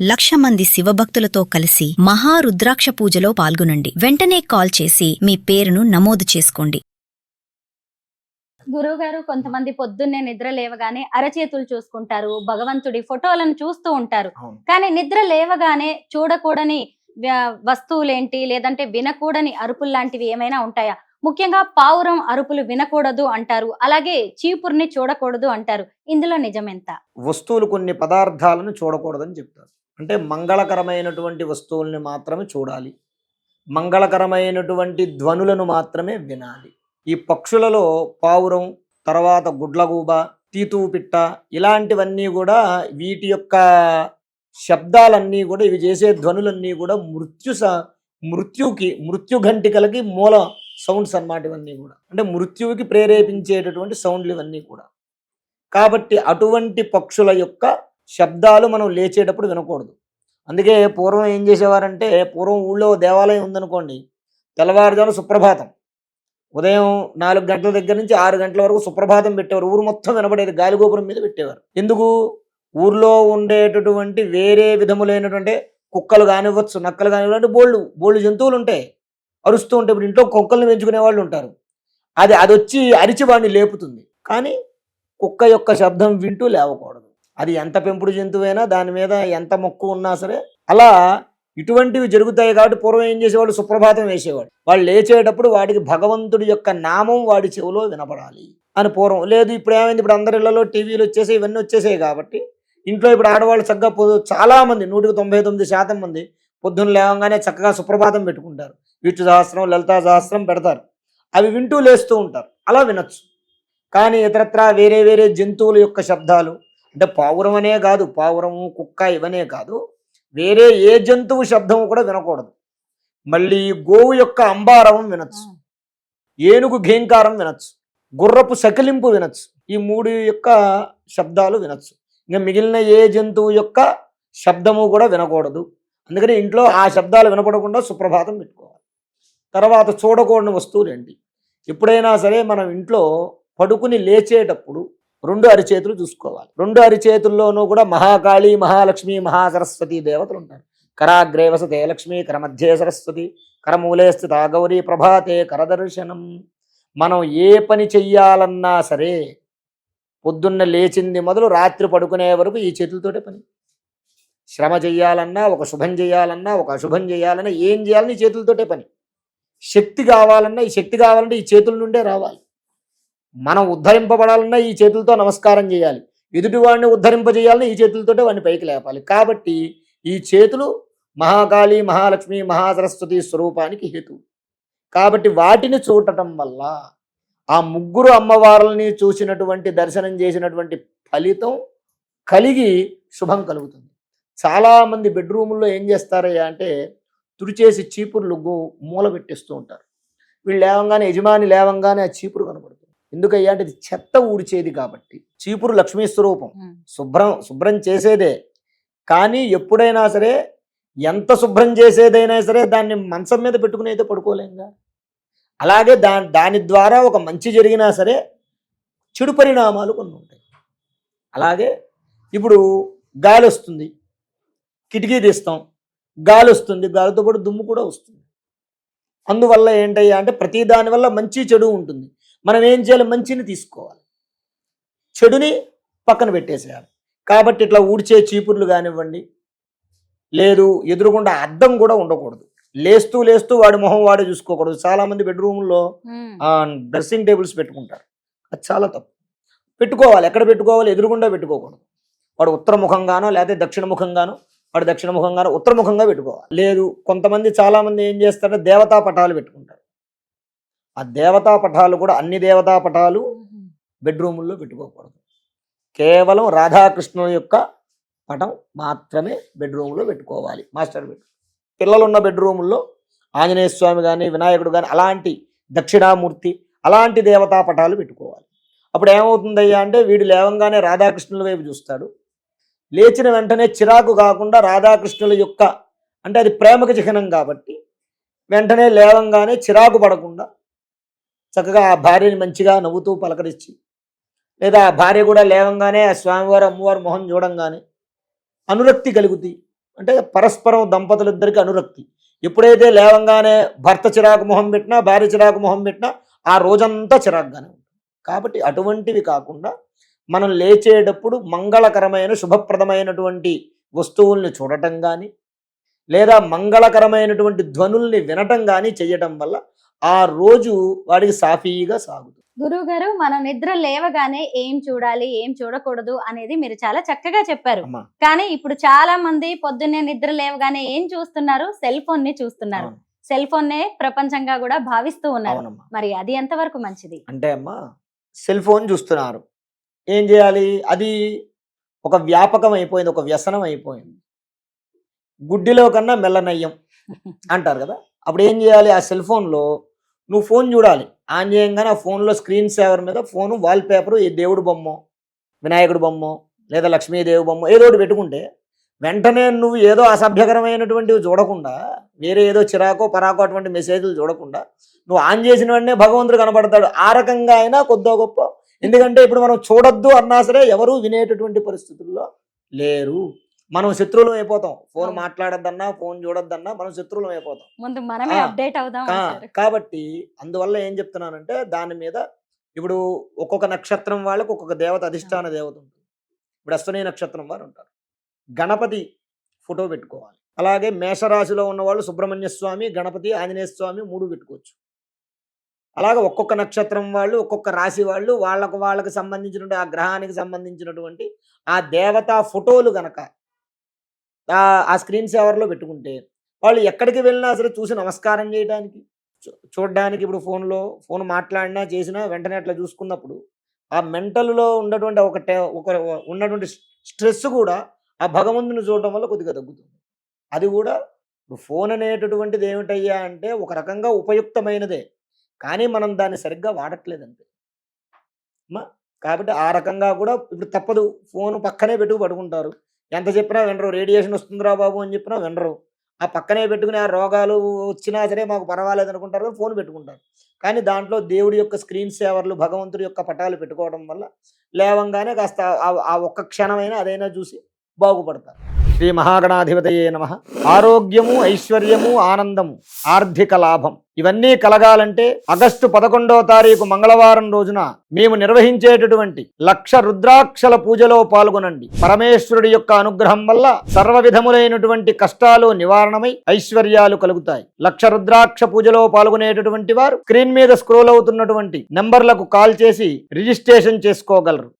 1,00,000 మంది శివభక్తులతో కలిసి మహారుద్రాక్ష పూజలో పాల్గొనండి. వెంటనే కాల్ చేసి మీ పేరును నమోదు చేసుకోండి. గురువుగారు, కొంతమంది పొద్దున్నే నిద్ర లేవగానే అరచేతులు చూసుకుంటారు, భగవంతుడి ఫోటోలను చూస్తూ ఉంటారు. కానీ నిద్ర లేవగానే చూడకూడని వస్తువులేంటి, లేదంటే వినకూడని అరుపులు లాంటివి ఏమైనా ఉంటాయా? ముఖ్యంగా పావురం అరుపులు వినకూడదు అంటారు, అలాగే చీపుర్ని చూడకూడదు అంటారు. ఇందులో నిజమెంత? వస్తువులు కొన్ని పదార్థాలను చూడకూడదని చెప్తారు. అంటే మంగళకరమైనటువంటి వస్తువుల్ని మాత్రమే చూడాలి, మంగళకరమైనటువంటి ధ్వనులను మాత్రమే వినాలి. ఈ పక్షులలో పావురం, తర్వాత గుడ్లగూబ, తీతువు పిట్ట, ఇలాంటివన్నీ కూడా వీటి యొక్క శబ్దాలన్నీ కూడా, ఇవి చేసే ధ్వనులన్నీ కూడా మృత్యుఘంటికలకి మూల సౌండ్స్ అన్నమాట. ఇవన్నీ కూడా అంటే మృత్యువుకి ప్రేరేపించేటటువంటి సౌండ్లు ఇవన్నీ కూడా. కాబట్టి అటువంటి పక్షుల యొక్క శబ్దాలు మనం లేచేటప్పుడు వినకూడదు. అందుకే పూర్వం ఏం చేసేవారంటే, పూర్వం ఊళ్ళో దేవాలయం ఉందనుకోండి, తెల్లవారుజాము సుప్రభాతం, ఉదయం 4 గంటల దగ్గర నుంచి 6 గంటల వరకు సుప్రభాతం పెట్టేవారు. ఊరు మొత్తం వినబడేది, గాలిగోపురం మీద పెట్టేవారు. ఎందుకు? ఊర్లో ఉండేటటువంటి వేరే విధములైనటువంటి కుక్కలు కానివ్వచ్చు, నక్కలు కానివ్వండి, బోళ్ళు జంతువులు ఉంటాయి, అరుస్తూ ఉంటాయి. ఇప్పుడు ఇంట్లో కుక్కల్ని పెంచుకునే వాళ్ళు ఉంటారు, అది వచ్చి అరిచి వాడిని లేపుతుంది. కానీ కుక్క యొక్క శబ్దం వింటూ లేవకూడదు. అది ఎంత పెంపుడు జంతువైనా, దాని మీద ఎంత మొక్కు ఉన్నా సరే, అలా ఇటువంటివి జరుగుతాయి. కాబట్టి పూర్వం ఏం చేసేవాళ్ళు, సుప్రభాతం వేసేవాడు. వాళ్ళు లేచేటప్పుడు వాడికి భగవంతుడి యొక్క నామం వాడి చెవిలో వినపడాలి అని పూర్వం. లేదు, ఇప్పుడు ఏమైంది, ఇప్పుడు అందరి ఇళ్లలో టీవీలు వచ్చేసాయి, ఇవన్నీ వచ్చేసాయి. కాబట్టి ఇంట్లో ఇప్పుడు ఆడవాళ్ళు చక్కగా చాలామంది, 99% మంది పొద్దున్న లేవగానే చక్కగా సుప్రభాతం పెట్టుకుంటారు, విష్ణు సహస్రం, లలితా సహస్రం పెడతారు. అవి వింటూ లేస్తూ ఉంటారు, అలా వినొచ్చు. కానీ ఇతరత్రా వేరే వేరే జంతువుల యొక్క శబ్దాలు, అంటే పావురం అనే కాదు, పావురము, కుక్క ఇవనే కాదు, వేరే ఏ జంతువు శబ్దము కూడా వినకూడదు. మళ్ళీ గోవు యొక్క అంబారవం వినొచ్చు, ఏనుగు ఘేంకారం వినొచ్చు, గుర్రపు సకిలింపు వినొచ్చు. ఈ 3 యొక్క శబ్దాలు వినొచ్చు. ఇంకా మిగిలిన ఏ జంతువు యొక్క శబ్దము కూడా వినకూడదు. అందుకని ఇంట్లో ఆ శబ్దాలు వినపడకుండా సుప్రభాతం పెట్టుకోవాలి. తర్వాత చూడకూడని వస్తువులు ఏంటి? ఎప్పుడైనా సరే మనం ఇంట్లో పడుకుని లేచేటప్పుడు 2 అరిచేతులు చూసుకోవాలి. 2 అరిచేతుల్లోనూ కూడా మహాకాళి, మహాలక్ష్మి, మహాసరస్వతి దేవతలు ఉంటారు. కరాగ్రే వసతే లక్ష్మి, కరమధ్యే సరస్వతి, కరమూలే స్థిత గౌరీ, ప్రభాతే కరదర్శనం. మనం ఏ పని చెయ్యాలన్నా సరే, పొద్దున్న లేచింది మొదలు రాత్రి పడుకునే వరకు ఈ చేతులతోటే పని. శ్రమ చెయ్యాలన్నా, ఒక శుభం చేయాలన్నా, ఒక అశుభం చేయాలన్నా, ఏం చేయాలని ఈ చేతులతోటే పని. శక్తి కావాలన్నా, ఈ శక్తి కావాలంటే ఈ చేతుల నుండే రావాలి. మనం ఉద్ధరింపబడాలన్నా ఈ చేతులతో నమస్కారం చేయాలి, ఎదుటి వాడిని ఉద్ధరింపజేయాలన్నా ఈ చేతులతోటే వాడిని పైకి లేపాలి. కాబట్టి ఈ చేతులు మహాకాళి, మహాలక్ష్మి, మహాసరస్వతి స్వరూపానికి హేతు. కాబట్టి వాటిని చూడటం వల్ల ఆ 3 అమ్మవార్లని చూసినటువంటి, దర్శనం చేసినటువంటి ఫలితం కలిగి శుభం కలుగుతుంది. చాలామంది బెడ్రూముల్లో ఏం చేస్తారయ్యా అంటే, తుడిచేసి చీపుర్లు మూల పెట్టేస్తూ ఉంటారు. వీళ్ళు లేవంగానే, యజమాని లేవంగానే ఆ చీపురు కనపడుతుంది. ఎందుకయ్యా అంటే, ఇది చెత్త ఊడ్చేది. కాబట్టి చీపురు లక్ష్మీ స్వరూపం, శుభ్రం చేసేదే. కానీ ఎప్పుడైనా సరే, ఎంత శుభ్రం చేసేదైనా సరే, దాన్ని మంచం మీద పెట్టుకుని అయితే పడుకోలేంగా. అలాగే దాని ద్వారా ఒక మంచి జరిగినా సరే చెడు పరిణామాలు కొన్ని ఉంటాయి. అలాగే ఇప్పుడు గాలి వస్తుంది, కిటికీ తీస్తాం, గాలి వస్తుంది, గాలితో పాటు దుమ్ము కూడా వస్తుంది. అందువల్ల ఏంటయ్యా అంటే, ప్రతి దాని వల్ల మంచి చెడు ఉంటుంది. మనం ఏం చేయాలి? మంచిని తీసుకోవాలి, చెడుని పక్కన పెట్టేసేయాలి. కాబట్టి ఇట్లా ఊడ్చే చీపుర్లు కానివ్వండి, లేదు ఎదురుగుండా అద్దం కూడా ఉండకూడదు. లేస్తూ వాడి మొహం వాడే చూసుకోకూడదు. చాలామంది బెడ్రూమ్లో డ్రెస్సింగ్ టేబుల్స్ పెట్టుకుంటారు, అది చాలా తప్పు. పెట్టుకోవాలి, ఎక్కడ పెట్టుకోవాలి? ఎదురుగుండా పెట్టుకోకూడదు. వాడు ఉత్తరముఖంగానో లేకపోతే దక్షిణముఖంగానో, వాడు దక్షిణముఖంగానో ఉత్తరముఖంగా పెట్టుకోవాలి. లేదు, కొంతమంది చాలామంది ఏం చేస్తారంటే దేవతా పటాలు పెట్టుకుంటారు. ఆ దేవతా పటాలు కూడా, అన్ని దేవతా పటాలు బెడ్రూముల్లో పెట్టుకోకూడదు. కేవలం రాధాకృష్ణుల యొక్క పటం మాత్రమే బెడ్రూమ్లో పెట్టుకోవాలి. Master bedroom. పిల్లలున్న బెడ్రూముల్లో ఆంజనేయ స్వామి కానీ, వినాయకుడు కానీ, అలాంటి దక్షిణామూర్తి, అలాంటి దేవతా పటాలు పెట్టుకోవాలి. అప్పుడు ఏమవుతుందయ్యా అంటే, వీడు లేవంగానే రాధాకృష్ణుల వైపు చూస్తాడు. లేచిన వెంటనే చిరాకు కాకుండా రాధాకృష్ణుల యొక్క, అంటే అది ప్రేమకు చిహ్నం కాబట్టి, వెంటనే లేవంగానే చిరాకు పడకుండా చక్కగా ఆ భార్యని మంచిగా నవ్వుతూ పలకరించి, లేదా ఆ భార్య కూడా లేవంగానే ఆ స్వామివారు, అమ్మవారు మొహం చూడంగానే అనురక్తి కలుగుతుంది. అంటే పరస్పరం దంపతులిద్దరికి అనురక్తి. ఎప్పుడైతే లేవంగానే భర్త చిరాకు మొహం పెట్టినా, భార్య చిరాకు మొహం పెట్టినా ఆ రోజంతా చిరాకుగానే ఉంటుంది. కాబట్టి అటువంటివి కాకుండా మనం లేచేటప్పుడు మంగళకరమైన శుభప్రదమైనటువంటి వస్తువుల్ని చూడటం కానీ, లేదా మంగళకరమైనటువంటి ధ్వనుల్ని వినటం కానీ చేయటం వల్ల ఆ రోజు వాడికి సాఫీగా సాగుతుంది. గురువు గారు, మనం నిద్ర లేవగానే ఏం చూడాలి, ఏం చూడకూడదు అనేది మీరు చాలా చక్కగా చెప్పారు. అమ్మా, కానీ ఇప్పుడు చాలా మంది పొద్దున్నే నిద్ర లేవగానే ఏం చూస్తున్నారు? సెల్ ఫోన్ ని చూస్తున్నారు. అవును. సెల్ ఫోన్ నే ప్రపంచంగా కూడా భావిస్తూ ఉన్నారు. అవునమ్మా. మరి అది ఎంతవరకు మంచిది? అంటే అమ్మా, సెల్ ఫోన్ చూస్తున్నారు, ఏం చేయాలి? అది ఒక వ్యాపకం అయిపోయింది, ఒక వ్యసనం అయిపోయింది. గుడ్డిలో కన్నా మెల్లనయ్యం అంటారు కదా. అప్పుడు ఏం చేయాలి? ఆ సెల్ ఫోన్లో నువ్వు ఫోన్ చూడాలి. ఆన్ చేయంగానే ఆ ఫోన్లో స్క్రీన్ సేవర్ మీద ఫోను వాల్ పేపరు ఈ దేవుడు బొమ్మ, వినాయకుడు బొమ్మ, లేదా లక్ష్మీదేవి బొమ్మ ఏదో ఒకటి పెట్టుకుంటే వెంటనే నువ్వు ఏదో అసభ్యకరమైనటువంటివి చూడకుండా, వేరే ఏదో చిరాకో పరాకో అటువంటి మెసేజ్లు చూడకుండా నువ్వు ఆన్ చేసిన వెంటనే భగవంతుడు కనపడతాడు. ఆ రకంగా అయినా కొద్దో గొప్ప. ఎందుకంటే ఇప్పుడు మనం చూడొద్దు అన్నా సరే ఎవరూ వినేటటువంటి పరిస్థితుల్లో లేరు. మనం శత్రువులం అయిపోతాం. ఫోన్ మాట్లాడద్దన్నా, ఫోన్ చూడొద్దన్నా మనం శత్రువులం అయిపోతాం. ముందు మనమే అప్డేట్ అవుదాం అంటారు. కాబట్టి అందువల్ల ఏం చెప్తున్నానంటే, దాని మీద ఇప్పుడు ఒక్కొక్క నక్షత్రం వాళ్ళకు ఒక్కొక్క దేవత, అధిష్టాన దేవత ఉంటుంది. ఇప్పుడు అశ్విని నక్షత్రం వారు ఉంటారు, గణపతి ఫోటో పెట్టుకోవాలి. అలాగే మేషరాశిలో ఉన్న వాళ్ళు సుబ్రహ్మణ్య స్వామి, గణపతి, ఆంజనేయ స్వామి 3 పెట్టుకోవచ్చు. అలాగే ఒక్కొక్క నక్షత్రం వాళ్ళు, ఒక్కొక్క రాశి వాళ్ళు వాళ్ళకి సంబంధించినటువంటి ఆ గ్రహానికి సంబంధించినటువంటి ఆ దేవతా ఫోటోలు గనక ఆ స్క్రీన్ సేవర్లో పెట్టుకుంటే వాళ్ళు ఎక్కడికి వెళ్ళినా సరే చూసి నమస్కారం చేయడానికి, చూడడానికి. ఇప్పుడు ఫోన్ మాట్లాడినా చేసినా వెంటనే అట్లా చూసుకున్నప్పుడు ఆ మెంటల్లో ఉన్నటువంటి ఉన్నటువంటి స్ట్రెస్ కూడా ఆ భగవంతుని చూడటం వల్ల కొద్దిగా తగ్గుతుంది. అది కూడా ఇప్పుడు ఫోన్ అనేటటువంటిది ఏమిటయ్యా అంటే ఒక రకంగా ఉపయుక్తమైనదే, కానీ మనం దాన్ని సరిగ్గా వాడట్లేదంతే అమ్మా. కాబట్టి ఆ రకంగా కూడా ఇప్పుడు తప్పదు, ఫోన్ పక్కనే పెట్టుకు పడుకుంటారు. ఎంత చెప్పినా వినరు. రేడియేషన్ వస్తుందిరా బాబు అని చెప్పినా వినరు. ఆ పక్కనే పెట్టుకుని ఆ రోగాలు వచ్చినా సరే మాకు పర్వాలేదు అనుకుంటారు, ఫోన్ పెట్టుకుంటారు. కానీ దాంట్లో దేవుడి యొక్క స్క్రీన్ సేవర్లు, భగవంతుడి యొక్క పటాలు పెట్టుకోవడం వల్ల లేవంగానే కాస్త ఆ ఒక్క క్షణమైనా అదైనా చూసి బాగుపడతారు. శ్రీ మహాగణాధిపతయే నమః. ఆరోగ్యము, ఐశ్వర్యము, ఆనందము, ఆర్థిక లాభం ఇవన్నీ కలగాలంటే ఆగస్టు 11వ తారీఖు మంగళవారం రోజున మేము నిర్వహించేటటువంటి 1,00,000 రుద్రాక్షల పూజలో పాల్గొనండి. పరమేశ్వరుడి యొక్క అనుగ్రహం వల్ల సర్వ విధములైనటువంటి కష్టాలు నివారణమై ఐశ్వర్యాలు కలుగుతాయి. 1,00,000 రుద్రాక్ష పూజలో పాల్గొనేటటువంటి వారు స్క్రీన్ మీద స్క్రోల్ అవుతున్నటువంటి నెంబర్లకు కాల్ చేసి రిజిస్ట్రేషన్ చేసుకోగలరు.